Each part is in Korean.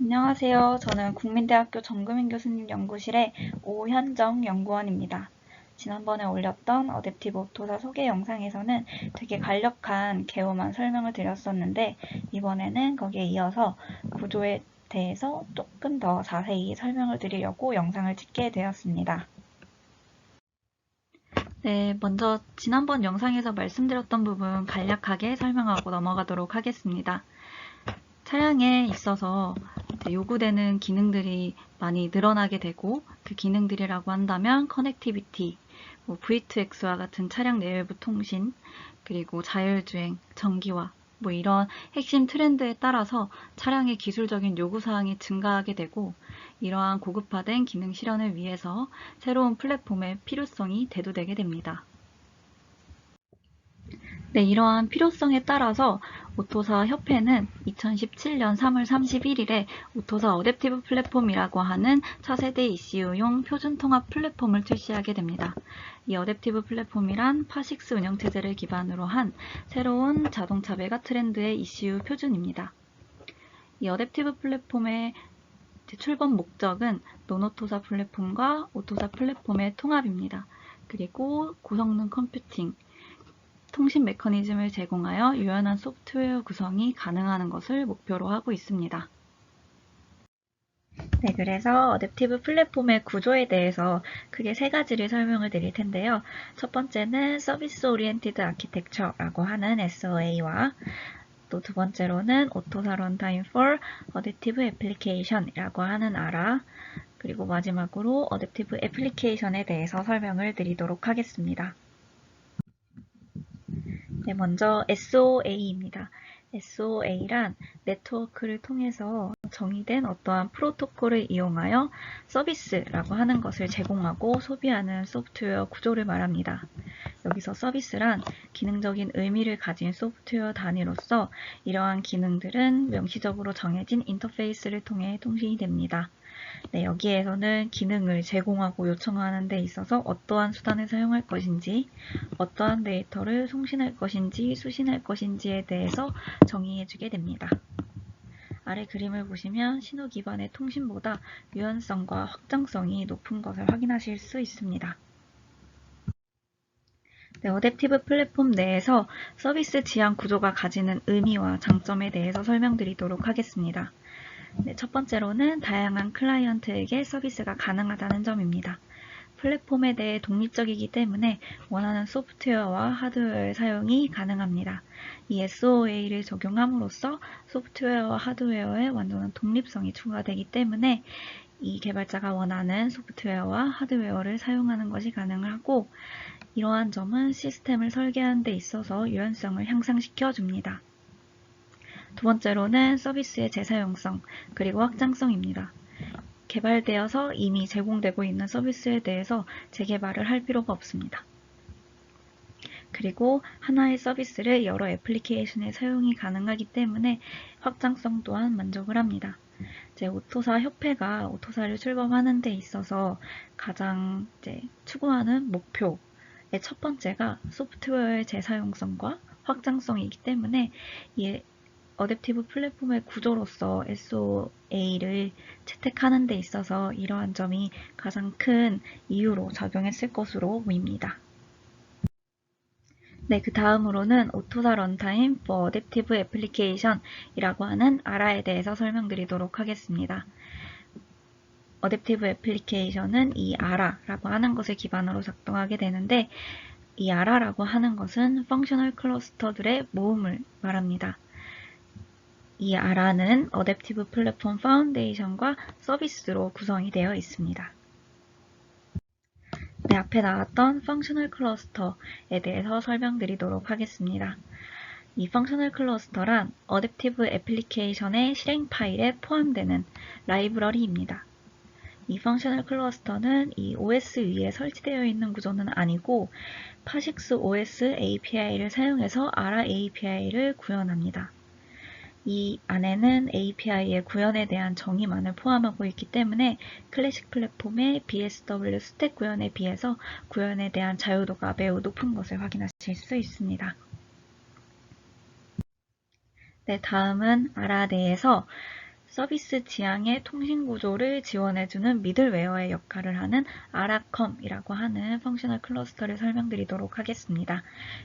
안녕하세요. 저는 국민대학교 정금인 교수님 연구실의 오현정 연구원입니다. 지난번에 올렸던 어댑티브 오토사 소개 영상에서는 되게 간략한 개요만 설명을 드렸었는데 이번에는 거기에 이어서 구조에 대해서 조금 더 자세히 설명을 드리려고 영상을 찍게 되었습니다. 네, 먼저 지난번 영상에서 말씀드렸던 부분 간략하게 설명하고 넘어가도록 하겠습니다. 차량에 있어서 요구되는 기능들이 많이 늘어나게 되고 그 기능들이라고 한다면 커넥티비티, V2X와 같은 차량 내외부 통신, 그리고 자율주행, 전기화 이런 핵심 트렌드에 따라서 차량의 기술적인 요구사항이 증가하게 되고 이러한 고급화된 기능 실현을 위해서 새로운 플랫폼의 필요성이 대두되게 됩니다. 네, 이러한 필요성에 따라서 오토사 협회는 2017년 3월 31일에 오토사 어댑티브 플랫폼이라고 하는 차세대 ECU용 표준 통합 플랫폼을 출시하게 됩니다. 이 어댑티브 플랫폼이란 파식스 운영체제를 기반으로 한 새로운 자동차 메가 트렌드의 ECU 표준입니다. 이 어댑티브 플랫폼의 출범 목적은 논오토사 플랫폼과 오토사 플랫폼의 통합입니다. 그리고 고성능 컴퓨팅, 통신 메커니즘을 제공하여 유연한 소프트웨어 구성이 가능한 것을 목표로 하고 있습니다. 네, 그래서 어댑티브 플랫폼의 구조에 대해서 크게 세 가지를 설명을 드릴 텐데요. 첫 번째는 서비스 오리엔티드 아키텍처라고 하는 SOA와 또 두 번째로는 오토사 런타임 for 어댑티브 애플리케이션이라고 하는 ARA, 그리고 마지막으로 어댑티브 애플리케이션에 대해서 설명을 드리도록 하겠습니다. 네, 먼저 SOA입니다. SOA란 네트워크를 통해서 정의된 어떠한 프로토콜을 이용하여 서비스라고 하는 것을 제공하고 소비하는 소프트웨어 구조를 말합니다. 여기서 서비스란 기능적인 의미를 가진 소프트웨어 단위로서 이러한 기능들은 명시적으로 정해진 인터페이스를 통해 통신이 됩니다. 네, 여기에서는 기능을 제공하고 요청하는 데 있어서 어떠한 수단을 사용할 것인지, 어떠한 데이터를 송신할 것인지, 수신할 것인지에 대해서 정의해주게 됩니다. 아래 그림을 보시면 신호 기반의 통신보다 유연성과 확장성이 높은 것을 확인하실 수 있습니다. 네, 어댑티브 플랫폼 내에서 서비스 지향 구조가 가지는 의미와 장점에 대해서 설명드리도록 하겠습니다. 네, 첫 번째로는 다양한 클라이언트에게 서비스가 가능하다는 점입니다. 플랫폼에 대해 독립적이기 때문에 원하는 소프트웨어와 하드웨어의 사용이 가능합니다. 이 SOA를 적용함으로써 소프트웨어와 하드웨어의 완전한 독립성이 추가되기 때문에 이 개발자가 원하는 소프트웨어와 하드웨어를 사용하는 것이 가능하고 이러한 점은 시스템을 설계하는 데 있어서 유연성을 향상시켜 줍니다. 두 번째로는 서비스의 재사용성 그리고 확장성입니다. 개발되어서 이미 제공되고 있는 서비스에 대해서 재개발을 할 필요가 없습니다. 그리고 하나의 서비스를 여러 애플리케이션에 사용이 가능하기 때문에 확장성 또한 만족을 합니다. 오토사 협회가 오토사를 출범하는 데 있어서 가장 추구하는 목표의 첫 번째가 소프트웨어의 재사용성과 확장성이기 때문에 이 어댑티브 플랫폼의 구조로서 SOA를 채택하는 데 있어서 이러한 점이 가장 큰 이유로 작용했을 것으로 보입니다. 네, 그 다음으로는 오토사 런타임 for 어댑티브 애플리케이션이라고 하는 ARA에 대해서 설명드리도록 하겠습니다. 어댑티브 애플리케이션은 이 ARA라고 하는 것을 기반으로 작동하게 되는데 이 ARA라고 하는 것은 펑셔널 클러스터들의 모음을 말합니다. 이 ARA는 어댑티브 플랫폼 파운데이션과 서비스로 구성이 되어 있습니다. 네, 앞에 나왔던 펑셔널 클러스터에 대해서 설명드리도록 하겠습니다. 이 펑셔널 클러스터란 어댑티브 애플리케이션의 실행 파일에 포함되는 라이브러리입니다. 이 펑셔널 클러스터는 이 OS 위에 설치되어 있는 구조는 아니고 파식스 OS API를 사용해서 ARA API를 구현합니다. 이 안에는 API의 구현에 대한 정의만을 포함하고 있기 때문에 클래식 플랫폼의 BSW 스택 구현에 비해서 구현에 대한 자유도가 매우 높은 것을 확인하실 수 있습니다. 네, 다음은 ARA 내에서 서비스 지향의 통신 구조를 지원해주는 미들웨어의 역할을 하는 아라컴이라고 하는 펑셔널 클러스터를 설명드리도록 하겠습니다.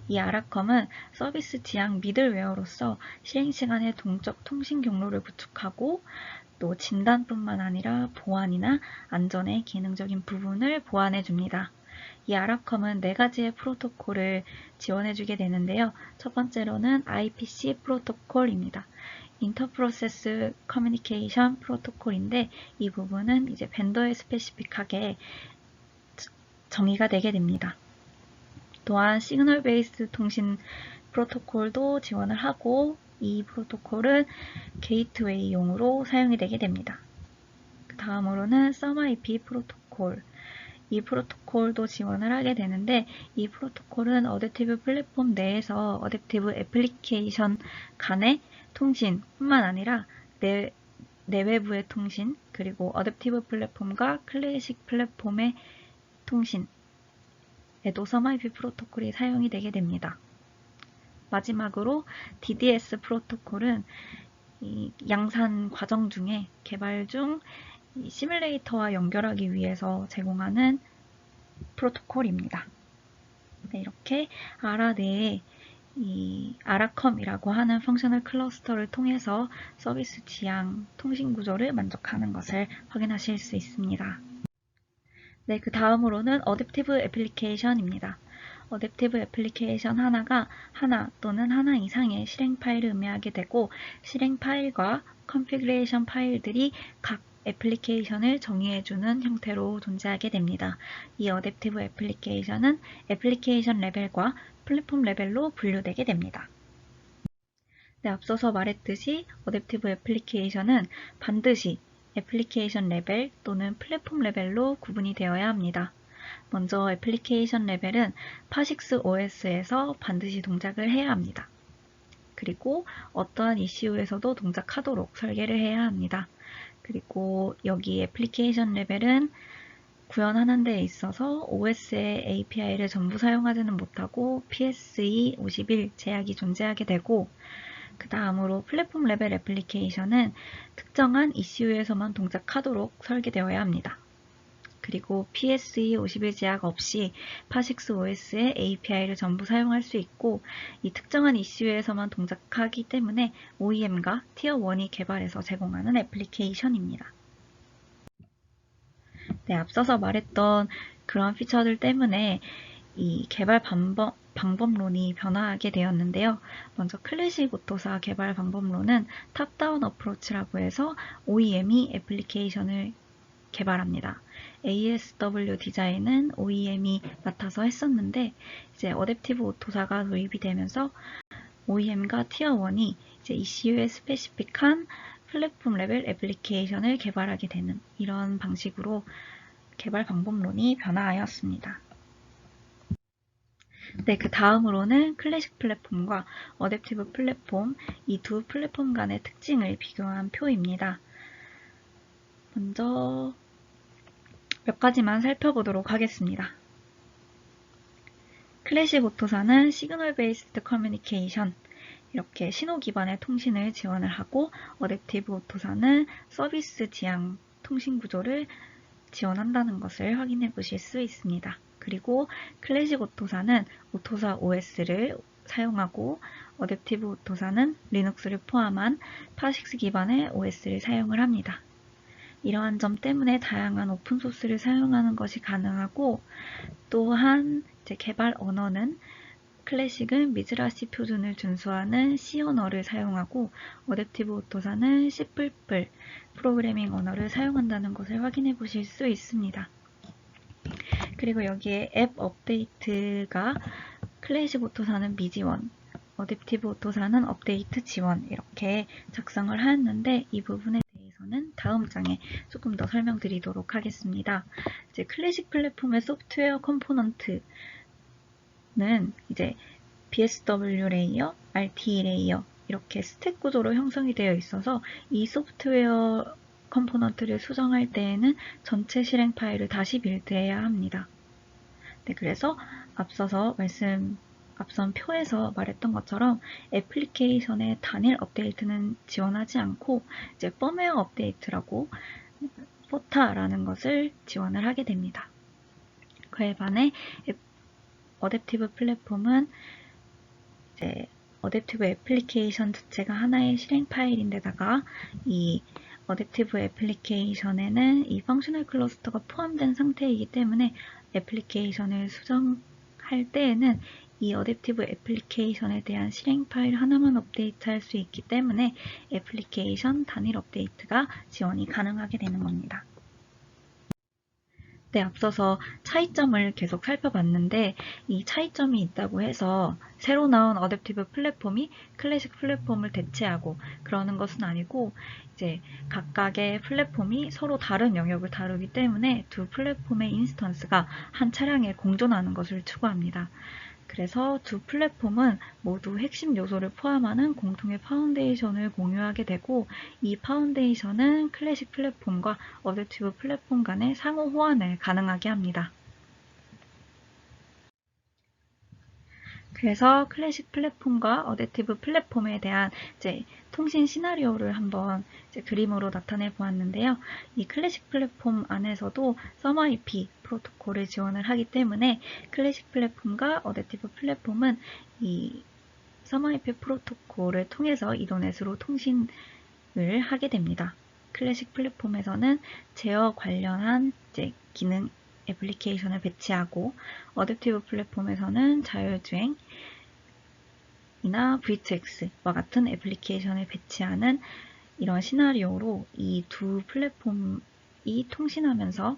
이 아라컴은 서비스 지향 미들웨어로서 실행 시간의 동적 통신 경로를 구축하고 또 진단뿐만 아니라 보안이나 안전의 기능적인 부분을 보완해 줍니다. 이 아라컴은 4가지의 프로토콜을 지원해주게 되는데요. 첫 번째로는 IPC 프로토콜입니다. 인터프로세스 커뮤니케이션 프로토콜인데 이 부분은 이제 벤더에 스페시픽하게 정의가 되게 됩니다. 또한 시그널 베이스 통신 프로토콜도 지원을 하고 이 프로토콜은 게이트웨이용으로 사용이 되게 됩니다. 그 다음으로는 SOMIP 프로토콜. 이 프로토콜도 지원을 하게 되는데 이 프로토콜은 어댑티브 플랫폼 내에서 어댑티브 애플리케이션 간의 통신뿐만 아니라 내외부의 통신 그리고 어댑티브 플랫폼과 클래식 플랫폼의 통신에도 SOMIP 프로토콜이 사용이 되게 됩니다. 마지막으로 DDS 프로토콜은 이 양산 과정 중에 개발 중 시뮬레이터와 연결하기 위해서 제공하는 프로토콜입니다. 네, 이렇게 아라 내에 이 아라컴이라고 하는 펑셔널 클러스터를 통해서 서비스 지향 통신 구조를 만족하는 것을 확인하실 수 있습니다. 네, 그 다음으로는 어댑티브 애플리케이션입니다. 어댑티브 애플리케이션 하나가 하나 또는 하나 이상의 실행 파일을 의미하게 되고 실행 파일과 컨피그레이션 파일들이 각 애플리케이션을 정의해주는 형태로 존재하게 됩니다. 이 어댑티브 애플리케이션은 애플리케이션 레벨과 플랫폼 레벨로 분류되게 됩니다. 네, 앞서서 말했듯이 어댑티브 애플리케이션은 반드시 애플리케이션 레벨 또는 플랫폼 레벨로 구분이 되어야 합니다. 먼저 애플리케이션 레벨은 파식스 OS에서 반드시 동작을 해야 합니다. 그리고 어떠한 이슈에서도 동작하도록 설계를 해야 합니다. 그리고 여기 애플리케이션 레벨은 구현하는 데 있어서 OS의 API를 전부 사용하지는 못하고 PSE 51 제약이 존재하게 되고 그 다음으로 플랫폼 레벨 애플리케이션은 특정한 이슈에서만 동작하도록 설계되어야 합니다. 그리고 PSE 51 제약 없이 파식스 OS의 API를 전부 사용할 수 있고 이 특정한 이슈에서만 동작하기 때문에 OEM과 티어 1이 개발해서 제공하는 애플리케이션입니다. 네, 앞서서 말했던 그런 피처들 때문에 이 개발 방법론이 변화하게 되었는데요. 먼저 클래식 오토사 개발 방법론은 탑다운 어프로치라고 해서 OEM이 애플리케이션을 개발합니다. ASW 디자인은 OEM이 맡아서 했었는데 이제 어댑티브 오토사가 도입이 되면서 OEM과 티어 1이 이제 이슈에 스페시픽한 플랫폼 레벨 애플리케이션을 개발하게 되는 이런 방식으로 개발 방법론이 변화하였습니다. 네, 그 다음으로는 클래식 플랫폼과 어댑티브 플랫폼 이 두 플랫폼 간의 특징을 비교한 표입니다. 먼저 몇 가지만 살펴보도록 하겠습니다. 클래식 오토사는 시그널 베이스드 커뮤니케이션 이렇게 신호 기반의 통신을 지원을 하고 어댑티브 오토사는 서비스 지향 통신 구조를 지원한다는 것을 확인해 보실 수 있습니다. 그리고 클래식 오토사는 오토사 OS를 사용하고 어댑티브 오토사는 리눅스를 포함한 파식스 기반의 OS를 사용을 합니다. 이러한 점 때문에 다양한 오픈소스를 사용하는 것이 가능하고 또한 이제 개발 언어는 클래식은 미즈라시 표준을 준수하는 C 언어를 사용하고 어댑티브 오토사는 C++ 프로그래밍 언어를 사용한다는 것을 확인해 보실 수 있습니다. 그리고 여기에 앱 업데이트가 클래식 오토사는 미지원, 어댑티브 오토사는 업데이트 지원 이렇게 작성을 하였는데 이 부분에 대해서는 다음 장에 조금 더 설명드리도록 하겠습니다. 이제 클래식 플랫폼의 소프트웨어 컴포넌트는 이제 BSW 레이어, RT 레이어 이렇게 스택 구조로 형성이 되어 있어서 이 소프트웨어 컴포넌트를 수정할 때에는 전체 실행 파일을 다시 빌드해야 합니다. 네, 그래서 앞선 표에서 말했던 것처럼 애플리케이션의 단일 업데이트는 지원하지 않고 이제 펌웨어 업데이트라고 포타라는 것을 지원을 하게 됩니다. 그에 반해 어댑티브 플랫폼은 이제 어댑티브 애플리케이션 자체가 하나의 실행 파일인데다가 이 어댑티브 애플리케이션에는 이 펑셔널 클러스터가 포함된 상태이기 때문에 애플리케이션을 수정할 때에는 이 어댑티브 애플리케이션에 대한 실행 파일 하나만 업데이트할 수 있기 때문에 애플리케이션 단일 업데이트가 지원이 가능하게 되는 겁니다. 네, 앞서서 차이점을 계속 살펴봤는데 이 차이점이 있다고 해서 새로 나온 어댑티브 플랫폼이 클래식 플랫폼을 대체하고 그러는 것은 아니고 이제 각각의 플랫폼이 서로 다른 영역을 다루기 때문에 두 플랫폼의 인스턴스가 한 차량에 공존하는 것을 추구합니다. 그래서 두 플랫폼은 모두 핵심 요소를 포함하는 공통의 파운데이션을 공유하게 되고 이 파운데이션은 클래식 플랫폼과 어댑티브 플랫폼 간의 상호 호환을 가능하게 합니다. 그래서 클래식 플랫폼과 어댑티브 플랫폼에 대한 이제 통신 시나리오를 한번 이제 그림으로 나타내 보았는데요. 이 클래식 플랫폼 안에서도 SOMIP 프로토콜을 지원을 하기 때문에 클래식 플랫폼과 어댑티브 플랫폼은 이 SOMIP 프로토콜을 통해서 이더넷으로 통신을 하게 됩니다. 클래식 플랫폼에서는 제어 관련한 이제 기능 애플리케이션을 배치하고 어댑티브 플랫폼에서는 자율주행이나 V2X와 같은 애플리케이션을 배치하는 이런 시나리오로 이 두 플랫폼이 통신하면서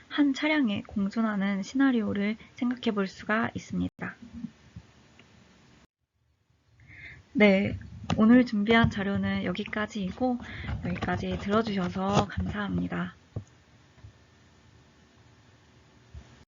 한 차량에 공존하는 시나리오를 생각해 볼 수가 있습니다. 네, 오늘 준비한 자료는 여기까지이고 여기까지 들어주셔서 감사합니다.